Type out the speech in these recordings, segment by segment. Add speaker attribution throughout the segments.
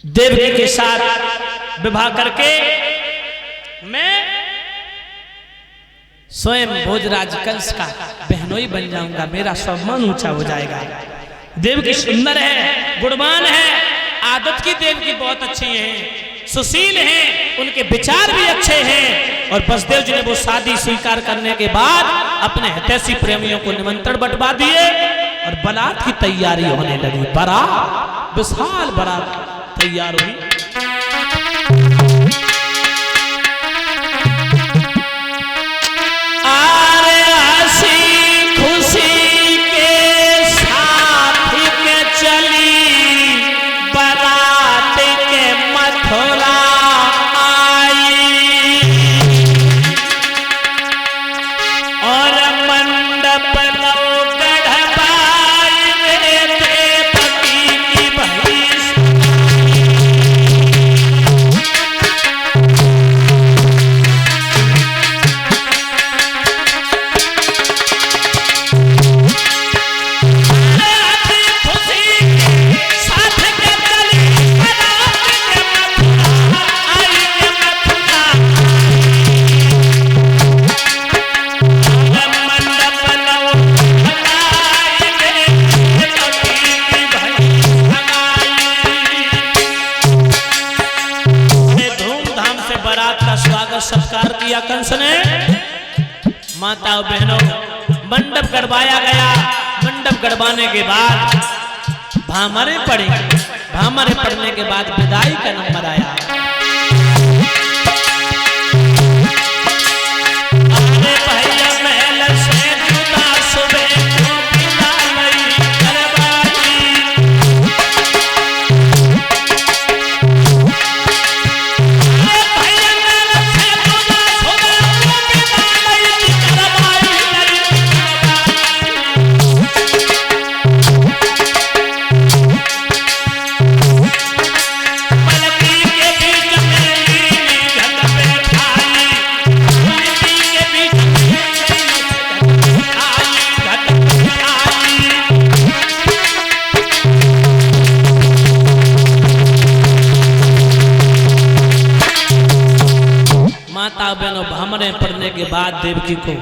Speaker 1: देवकी के साथ विवाह करके मैं स्वयं भोजराज कंस का बहनोई बन जाऊंगा, मेरा सम्मान ऊंचा हो जाएगा। देवकी सुंदर है, गुणवान है, आदत की देवकी बहुत अच्छी है, सुशील हैं, उनके विचार भी अच्छे हैं। और बसदेव जी ने वो शादी स्वीकार करने के बाद अपने हितैषी प्रेमियों को निमंत्रण बंटवा दिए और बारात की तैयारी होने लगी। बारात, विशाल बारात तैयार हुई। सत्कार किया कंस ने। माता और बहनों, मंडप गड़वाया गया। मंडप गड़वाने के बाद भामरे पड़े। भामरे पड़ने के बाद विदाई का नंबर आया। भामरे पड़ने के बाद देवकी को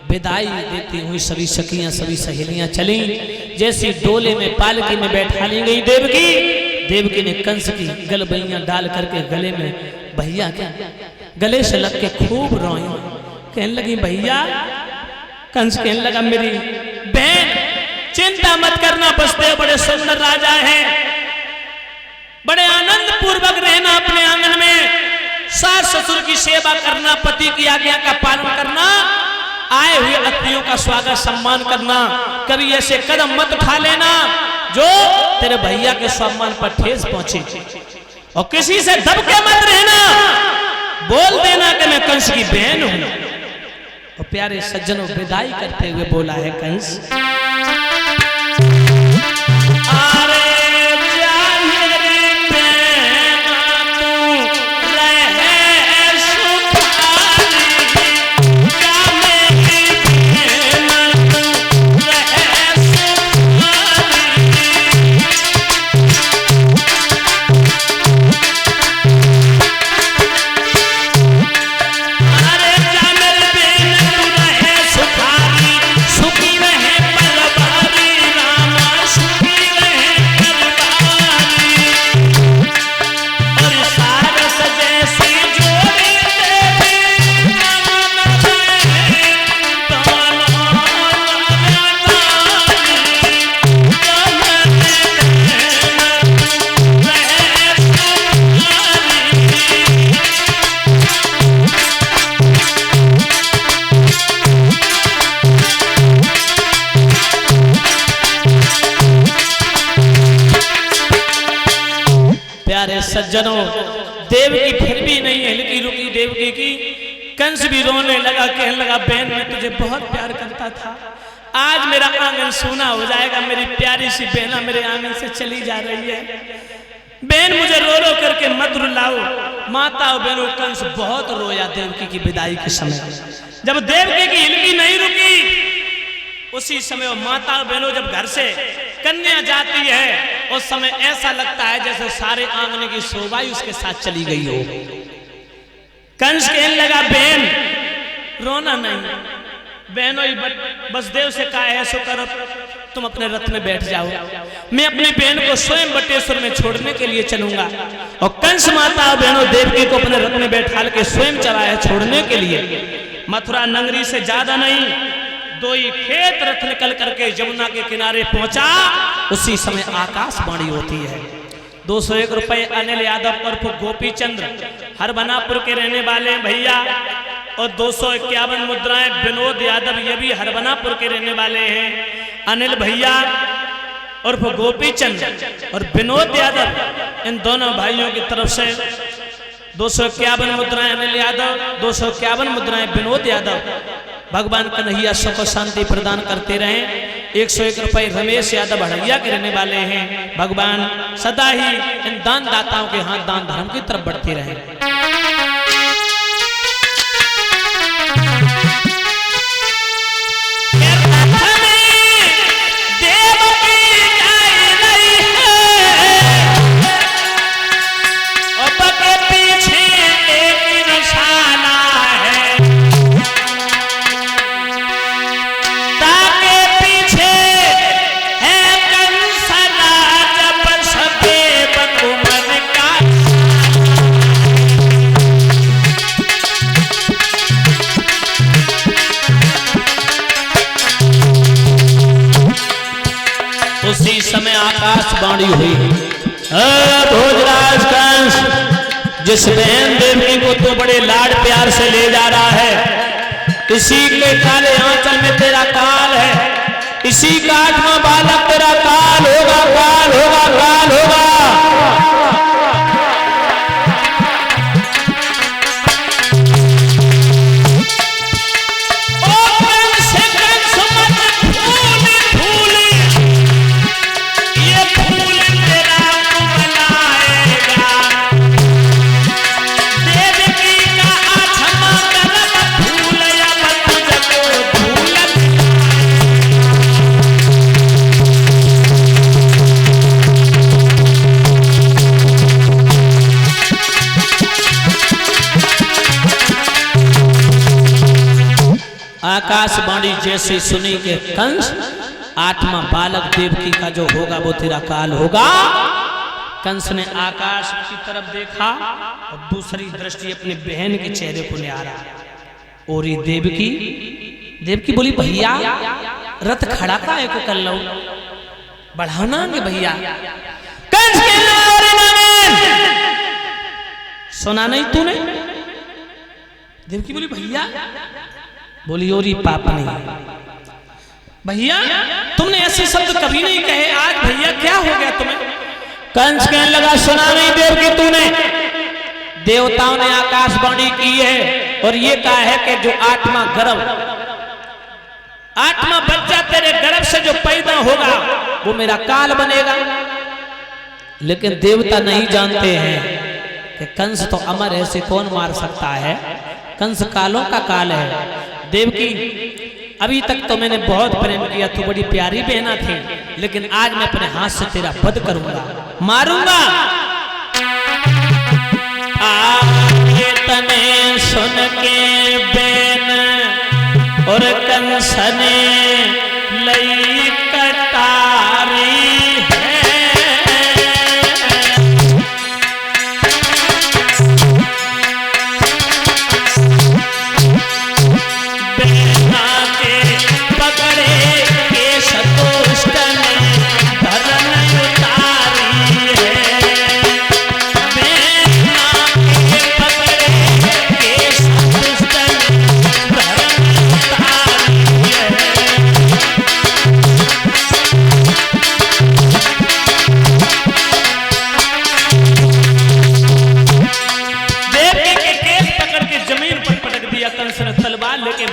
Speaker 1: विदाई देती हुई सभी सखियां, सभी सहेलियां चली। जैसी डोले में पालकी में बैठा ली गई देवकी, देवकी ने कंस की गलबैया डाल करके गले में भैया क्या गले से लग के खूब रोई। कहने लगी भैया। कंस कहने लगा मेरी बहन चिंता मत करना, बसदेव बड़े सुंदर राजा हैं, बड़े आनंद पूर्वक रहना अपने आंगन में, सास ससुर की सेवा करना, पति की आज्ञा का पालन करना, आए हुए अतिथियों का स्वागत सम्मान करना, कभी ऐसे कदम मत उठा लेना जो तेरे भैया के सम्मान पर ठेस पहुंचे, और किसी से दबके मत रहना, बोल देना कि मैं कंस की बहन हूं। और प्यारे सज्जनों, विदाई करते हुए बोला है कंस, सज्जनों, देवकी फिर भी नहीं हिलकी रुकी। देवकी की कंस भी रोने लगा, कहने लगा बहन मैं तुझे बहुत प्यार करता था, आज मेरा आंगन सूना हो जाएगा, मेरी प्यारी सी बहना मेरे आंगन से चली जा रही है, बहन मुझे रो रो करके मत रुलाओ। माता और बहनों, कंस बहुत रोया देवकी की विदाई के समय। जब देवकी की हिलकी नहीं रुकी, उसी समय माता और बहनों जब घर से कन्या जाती है उस समय ऐसा लगता है जैसे सारे आंगने की शोभा ही उसके साथ चली गई हो। कंस कहने लगा, बहन रोना नहीं, बहनों वसुदेव से कहा है सो करो, तुम अपने रथ में बैठ जाओ, मैं अपनी बहन को स्वयं बटेश्वर में छोड़ने के लिए चलूंगा। और कंस माता और बहनों देवकी को अपने रथ में बैठा के स्वयं चला है छोड़ने के लिए। मथुरा नगरी से ज्यादा नहीं, 2 ही खेत रथ निकल करके यमुना के किनारे पहुंचा। उसी समय आकाशवाणी होती है। 201 रुपए अनिल यादव उर्फ गोपी चंद्र हरबनापुर के रहने वाले हैं भैया, और 251 मुद्राएं विनोद यादव, ये भी हरबनापुर के रहने वाले हैं। अनिल भैया उर्फ गोपी चंद्र और विनोद यादव, इन दोनों भाइयों की तरफ से 251 मुद्राएं अनिल यादव, 251 मुद्राएं विनोद यादव। भगवान कन्हैया सुख शांति प्रदान करते रहें। 101 रुपए रमेश यादव हड़ैया के रहने वाले हैं। भगवान सदा ही इन दान दाताओं के हाथ दान धर्म की तरफ बढ़ते रहें। उसी समय आकाशवाणी हुई, भोजराज कंस, जिस बहन देवकी को तो बड़े लाड प्यार से ले जा रहा है, इसी के काले आंचल में तेरा काल है, इसी का 8वां बालक तेरा काल होगा, काल होगा, काल होगा। आकाशवाणी जैसे सुनी के कंस 8वां बालक देवकी का जो होगा वो तेरा काल होगा। कंस ने आकाश की तरफ देखा और दूसरी दृष्टि अपनी बहन के चेहरे को निहारा। और ये देवकी बोली, भैया रथ खड़ा का है को कर लो, बढ़ाना के भैया। कंस के सुना नहीं तूने? देवकी बोली, भैया। बोली, और पाप नहीं भैया, तुमने ऐसे शब्द कभी नहीं कहे, आज भैया क्या हो गया तुम्हें? कंस कहने लगा, सुना नहीं देवकी तूने? देवताओं ने आकाशवाणी की है और ये कहा है कि जो 8वां गर्भ, 8वां बच्चा तेरे गर्भ से जो पैदा होगा वो मेरा काल बनेगा। लेकिन देवता नहीं जानते हैं कि कंस तो अमर है, से कौन मार सकता है? कंस कालों का काल है। देवकी, अभी तक तो मैंने बहुत प्रेम किया, तू बड़ी प्यारी बहना थी, लेकिन आज मैं अपने हाथ से तेरा वध करूंगा, मारूंगा। आगे तने सुन के बेन और कंस ने लई कटारी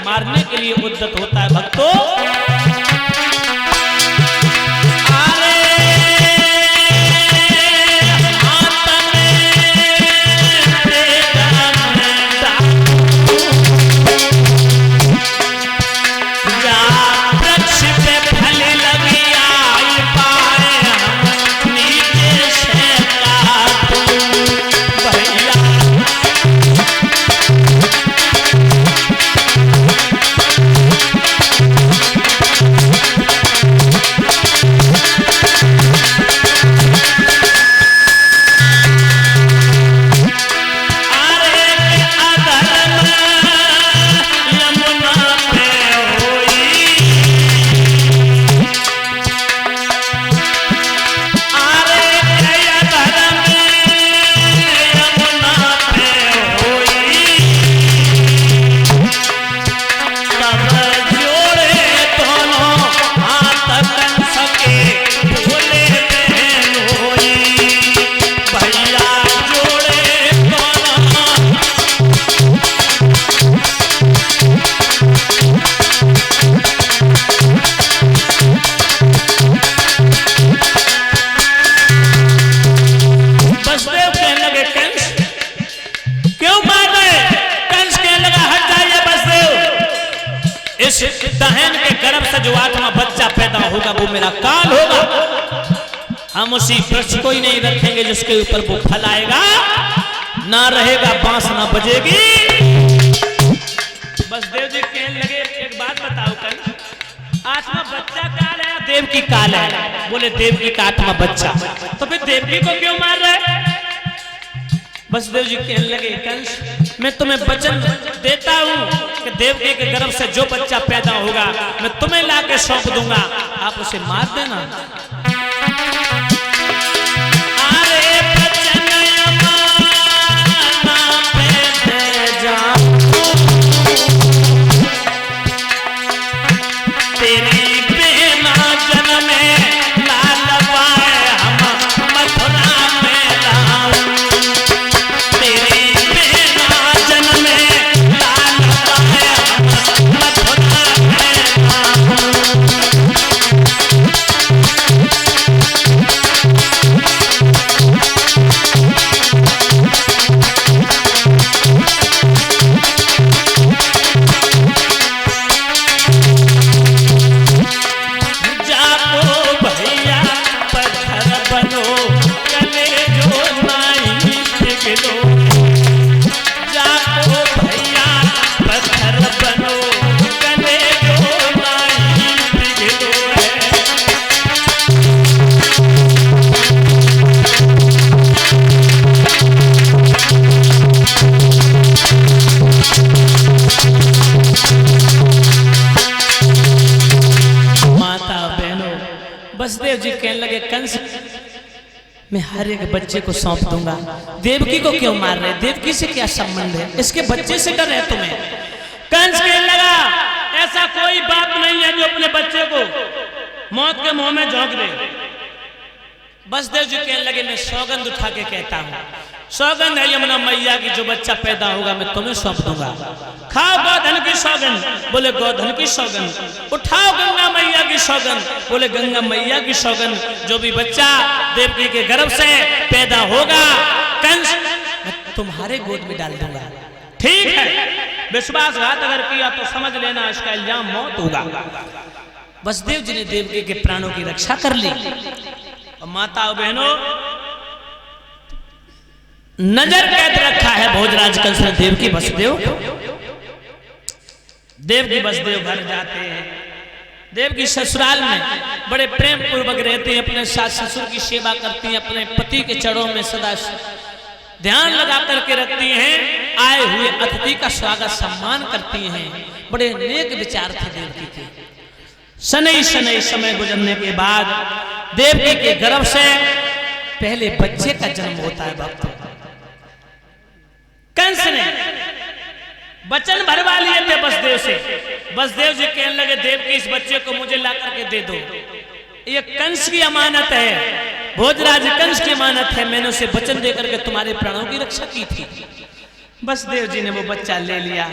Speaker 1: मारने के लिए उद्यत होता है भक्तों। वृक्ष पे फल लगी आई पाए दहन के गर्भ से जो 8वां बच्चा पैदा होगा वो मेरा काल होगा। हम उसी वृक्ष को ही नहीं रखेंगे जिसके ऊपर वो फल आएगा, ना रहेगा बांस ना बजेगी। बसदेव जी कहने लगे एक बात बताओ, कल 8वां बच्चा काल है, देव की काल है? बोले देवकी का 8वां बच्चा। तो फिर देवकी को क्यों मार रहे? बसदेव जी कहने लगे कंस, मैं तुम्हें वचन देता हूं कि देवकी के गर्भ से जो बच्चा पैदा होगा मैं तुम्हें लाके सौंप दूंगा, आप उसे मार देना। अरे बचन अमाना पे दे जाऊं, तेरी बिना जन्म में लाल पाए हम मथुरा में लाऊं, तेरी बिना जन्म में लाल पाए हम मथुरा में लाऊं। बसदेव जी कहने लगे कंस, मैं हर एक बच्चे को सौंप दूंगा, देवकी को क्यों मार रहे? देवकी से क्या संबंध है? इसके बच्चे से डर है तुम्हें? कंस कहने लगा ऐसा कोई बाप नहीं है जो अपने बच्चे को मौत के मुंह में झोंक दे। बसदेव जी कहने लगे मैं सौगंध उठा के कहता हूँ, सौगंध है यमुना मैया की, जो बच्चा पैदा होगा मैं तुम्हें सौंप दूंगा। खाओ गोधन की सौगंध, बोले गोधन की सौगंध। उठाओ गंगा मैया की सौगंध, बोले गंगा मैया की सौगंध। जो भी बच्चा देवकी के गर्भ से पैदा होगा कंस मैं तुम्हारे गोद में डाल दूंगा। ठीक है, विश्वासघात अगर किया तो समझ लेना इसका इल्जाम मौत होगा। बसदेव जी ने देवकी के प्राणों की रक्षा कर ली। और माता और बहनों, नजर कैद रखा है भोजराज कंस ने देवकी वसुदेव। देवकी वसुदेव घर जाते हैं, देवकी ससुराल में बड़े प्रेम पूर्वक रहते हैं, अपने सास ससुर की सेवा करती हैं, अपने पति के चरणों में सदा ध्यान लगा करके रखती हैं, आए हुए अतिथि का स्वागत सम्मान करती हैं। बड़े नेक विचार थे देवकी के। शनै शनै समय गुजरने के बाद देवकी के गर्भ से पहले बच्चे का जन्म होता है। भक्तों, कंस ने वचन भरवा लिए थे बसदेव से। बसदेव जी कहने लगे देवकी इस बच्चे को मुझे ला करके दे दो, ये कंस की अमानत है, भोजराज कंस की अमानत है, मैंने उसे वचन देकर के तुम्हारे प्राणों की रक्षा की थी। बसदेव जी ने वो बच्चा ले लिया,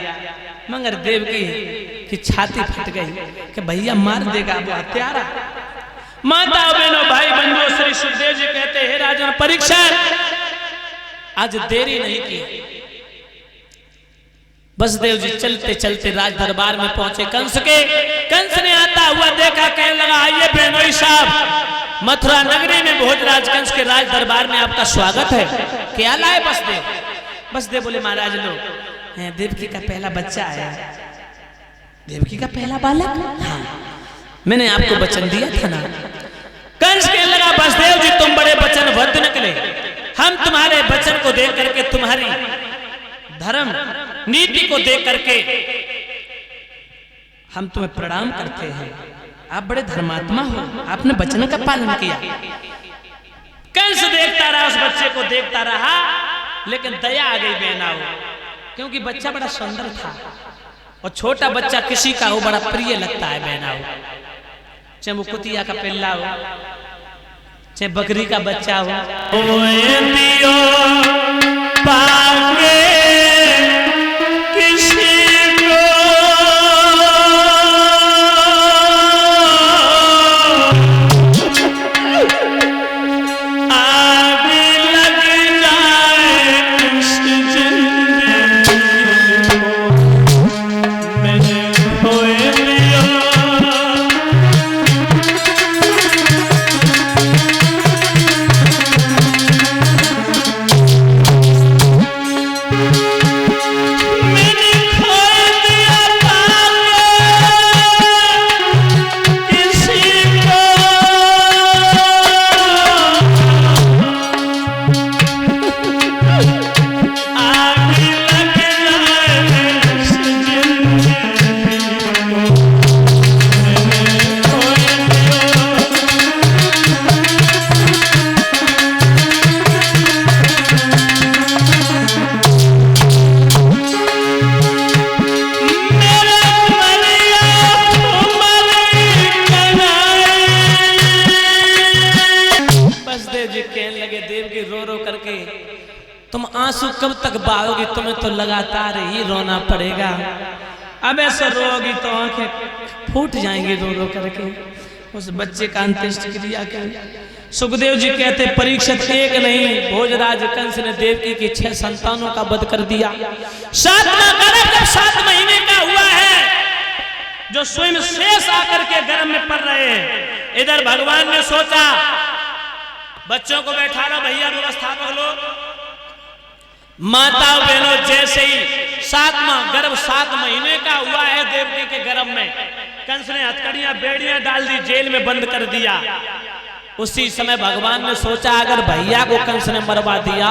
Speaker 1: मगर देवकी की छाती फट गई कि भैया मार देगा वो हत्यारा। माता बहनों भाई बंधुओं, श्री सुखदेव जी कहते हैं राजन परीक्षण आज देरी नहीं की। बसदेव जी चलते चलते राज दरबार में पहुंचे कंस के। कंस ने आता हुआ देखा, कहने लगा आइए बेनोई साहब, मथुरा नगरी में भोजराज कंस के राज दरबार में आपका स्वागत है। क्या लाए बसदेव? बसदेव बोले महाराज लोग देवकी का पहला बच्चा आया। देवकी का पहला बालक? हाँ, मैंने आपको वचन दिया था ना। कंस कहने लगा बसदेव जी तुम बड़े वचनबद्ध निकले, हम तुम्हारे वचन को देख करके, तुम्हारी धर्म नीति को देख करके हम तुम्हें प्रणाम करते हैं। आप बड़े धर्मात्मा हो, आपने वचन का पालन किया। कंस देखता रहा, उस बच्चे को देखता रहा, लेकिन दया आ गई बहनाओ, क्योंकि बच्चा बड़ा सुंदर था और छोटा बच्चा किसी का हो बड़ा प्रिय लगता है बहनाओ। चाहे वो कुतिया का पिल्ला हो, चाहे बकरी का बच्चा हो। ओए दियो पागे किसी को आग लग जाए इस जिंदगी को, मेरे खोए में तुम आंसू कब तक बहाओगी, तुम्हें तो लगातार ही रोना पड़ेगा। अब ऐसे रोगी तो आंखें फूट जाएंगी रो रो करके। उस बच्चे का अंत्येष्ट क्रिया कर। सुखदेव जी कहते परीक्षित एक नहीं, भोजराज कंस ने देवकी की 6 संतानों का वध कर दिया। 7वां गर्भ जब 7 महीने का हुआ है, जो स्वयं शेष आकर के गर्भ में पड़ रहे हैं, इधर भगवान ने सोचा बच्चों को बैठा लो भैया, व्यवस्थापक लोग, माता बहनों, जैसे ही 7वां गर्भ 7 महीने का हुआ है देवकी के गर्भ में, कंस ने हथकड़ियां बेड़ियां डाल दी, जेल में बंद कर दिया। उसी समय भगवान ने सोचा अगर भैया को कंस ने मरवा दिया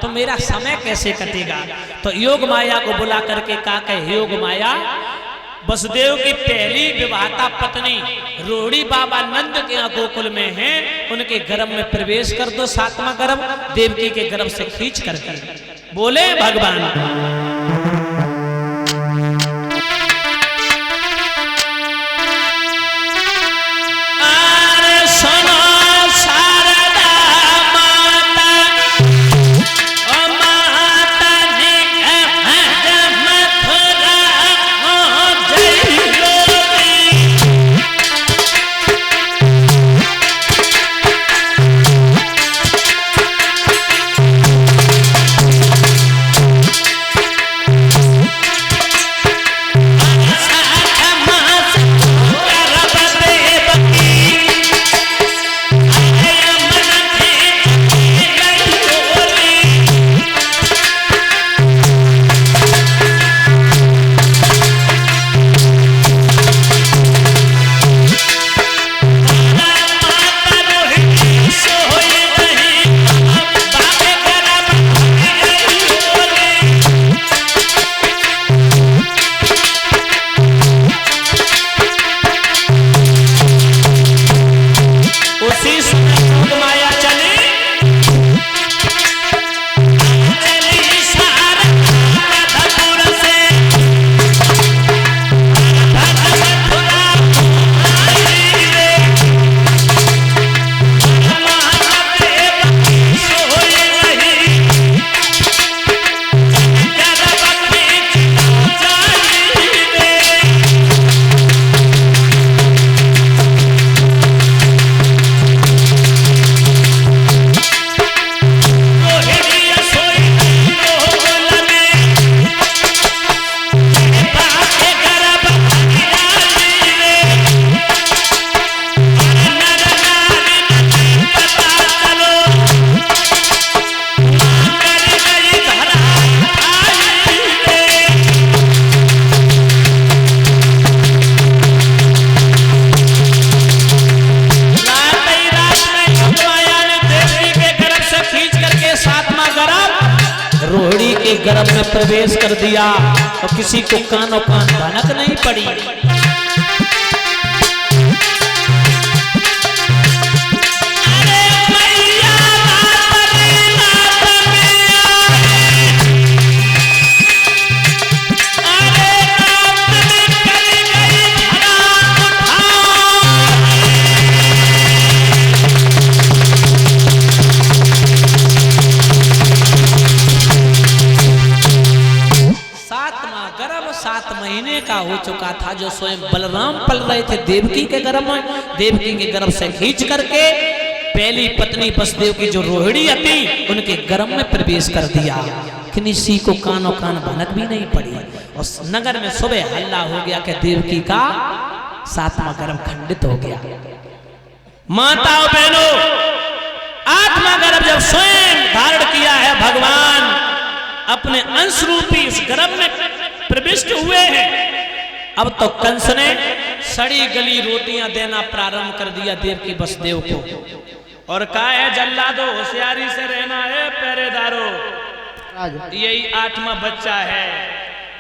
Speaker 1: तो मेरा समय कैसे कटेगा। तो योग माया को बुला करके कहा कि योग माया, वसुदेव की पहली विवाहता पत्नी रोहिणी बाबा नंद के यहाँ गोकुल में है, उनके गर्भ में प्रवेश कर दो 7वां गर्भ, देवकी के गर्भ से खींच कर। बोले भगवान। रोहिणी के गर्भ में प्रवेश कर दिया और किसी को कानों कान भनक नहीं पड़ी। गर्भ 7 महीने का हो चुका था, जो स्वयं बलराम पल रहे थे देवकी के गर्भ में। देवकी के गर्भ से खींच करके पहली पत्नी वसुदेव की जो रोहिणी थी उनके गर्भ में प्रवेश कर दिया। किसी को कानों कान भनक भी नहीं पड़ी और नगर में सुबह हल्ला हो गया कि देवकी का 7वां गर्भ खंडित हो गया। माताओं बहनों, 8वां गर्भ जब स्वयं धारण किया है भगवान अपने अंश रूपी इस गर्भ में प्रविष्ट हुए हैं, अब तो कंस ने सड़ी गली रोटियां देना प्रारंभ कर दिया देवकी वसुदेव को और कहा है जल्लादो होशियारी से रहना है पहरेदारो, यही 8वां बच्चा है,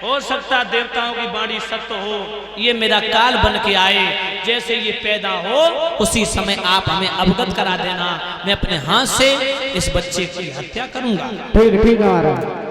Speaker 1: हो सकता देवताओं की वाणी सत्य हो, ये मेरा काल बन के आए, जैसे ये पैदा हो उसी समय आप हमें अवगत करा देना, मैं अपने हाथ से इस बच्चे की हत्या करूंगा।
Speaker 2: ठीक ठीक आ रहा।